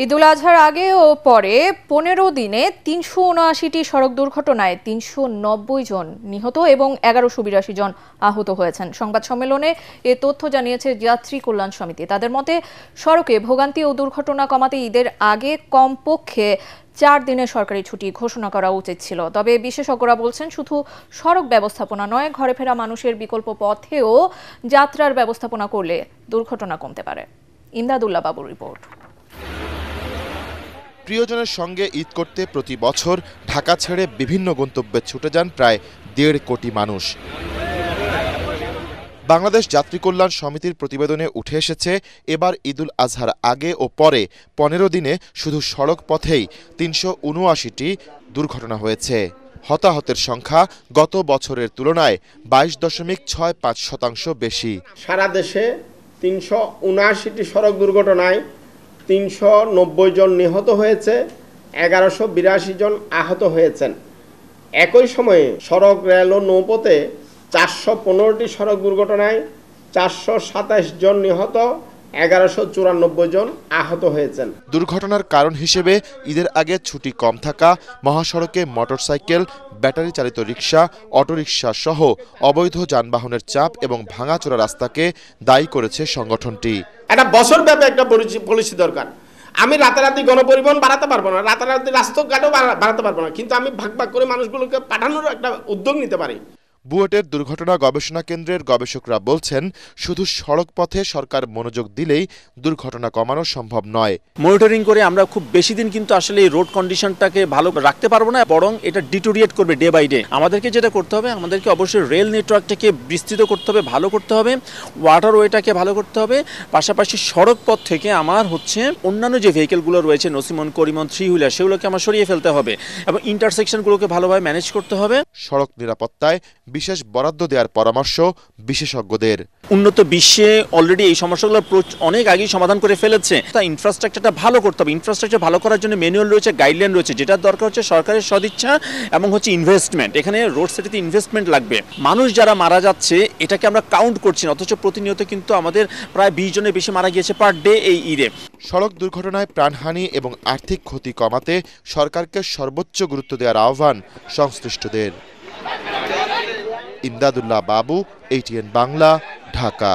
ঈদুল আজহার আগে ও পরে 15 দিনে 379টি সড়ক দুর্ঘটনায় 390 জন নিহত এবং 1182 জন আহত হয়েছেন। সংবাদ সম্মেলনে এ তথ্য জানিয়েছে যাত্রী কল্যাণ সমিতি। তাদের মতে সড়কে ভোগান্তি ও দুর্ঘটনা কমাতে ঈদের আগে কমপক্ষে 4 দিনের সরকারি ছুটি ঘোষণা করা উচিত ছিল। তবে বিশেষজ্ঞরা বলছেন শুধু সড়ক ব্যবস্থাপনা নয়, ঘরে ফেরা মানুষের বিকল্প পথেও যাত্রার ব্যবস্থাপনা করলে দুর্ঘটনা কমতে পারে। ইমদাদুল্লাহ বাবুর রিপোর্ট। প্রিয়জনের সঙ্গে ঈদ করতে প্রতি বছর ঢাকা ছেড়ে বিভিন্ন গন্তব্যে ছুটে যান প্রায় 1.5 কোটি মানুষ। বাংলাদেশ যাত্রী কল্যাণ সমিতির প্রতিবেদনে উঠে এসেছে এবার ঈদুল আজহার আগে ও পরে 15 দিনে শুধু সড়ক পথেই 379টি দুর্ঘটনা হয়েছে। হতাহতের সংখ্যা গত বছরের তুলনায় 22.65% বেশি। সারা দেশে 379টি সড়ক দুর্ঘটনায় 390 জন নিহত হয়েছে, 1182 জন আহত হয়েছেন। একই সময়ে সড়ক, রেল ও নৌপথে 415টি সড়ক দুর্ঘটনায় 427 জন নিহত, 1194 জন আহত হয়েছেন। দুর্ঘটনার কারণ হিসেবে ঈদের আগে ছুটি কম থাকা, মহাসড়কে মোটরসাইকেল, ব্যাটারি চালিত রিকশা, অটোরিকশা সহ অবৈধ যানবাহনের চাপ এবং ভাঙাচোরা রাস্তাকে দায়ী করেছে সংগঠনটি। একটা বছরব্যাপী একটা পলিসি দরকার। আমি রাতারাতি গণপরিবহন বাড়াতে পারবো না, রাতারাতি রাস্তাঘাটও বাড়াতে পারবো না, কিন্তু আমি ভাগ ভাগ করে মানুষগুলোকে পাঠানোর একটা উদ্যোগ নিতে পারি। বুয়েটের দুর্ঘটনা গবেষণা কেন্দ্রের গবেষকরা বলছেন শুধু সড়ক পথে সরকার মনোযোগ দিলেই দুর্ঘটনা কমানো সম্ভব নয়। মনিটরিং করে আমরা খুব বেশি দিন কিন্তু আসলে এই রোড কন্ডিশনটাকে ভালো রাখতে পারবো না, বরং এটা ডিটোরিয়েট করবে ডে বাই ডে। আমাদেরকে যেটা করতে হবে, আমাদেরকে অবশ্যই রেল নেটওয়ার্কটাকে বিস্তৃত করতে হবে, ভালো করতে হবে, ওয়াটারওয়েটাকে ভালো করতে হবে। পাশাপাশি সড়ক পথ থেকে আমার অন্যান্য যে ভেহিকেলগুলো রয়েছে, নসিমন, করিমন, 3 হুইলার, সেগুলোকে আমার সরিয়ে ফেলতে হবে এবং ইন্টারসেকশনগুলোকে ভালোভাবে ম্যানেজ করতে হবে। সড়ক নিরাপত্তায় বিশেষ বরাদ্দ দেওয়ার পরামর্শ বিশেষজ্ঞদের। উন্নত বিশ্বে অলরেডি এই সমস্যাগুলো অনেক আগেই সমাধান করে ফেলেছে। তা ইনফ্রাস্ট্রাকচারটা ভালো করতে হবে। ইনফ্রাস্ট্রাকচার ভালো করার জন্য ম্যানুয়াল রয়েছে, গাইডলাইন রয়েছে। যেটার দরকার হচ্ছে সরকারের সদিচ্ছা এবং ইনভেস্টমেন্ট। এখানে রোড সেফটিতে ইনভেস্টমেন্ট লাগবে। মানুষ যারা মারা যাচ্ছে এটাকে আমরা কাউন্ট করছি না, অথচ প্রতিনিয়ত কিন্তু আমাদের প্রায় 20 জনের বেশি মারা গিয়েছে পার ডে এই ঈদে। সড়ক দুর্ঘটনায় প্রাণহানি এবং আর্থিক ক্ষতি কমাতে সরকারকে সর্বোচ্চ গুরুত্ব দেওয়ার আহ্বান সংশ্লিষ্টদের। ইমদাদুল্লাহ বাবু, ATN বাংলা, ঢাকা।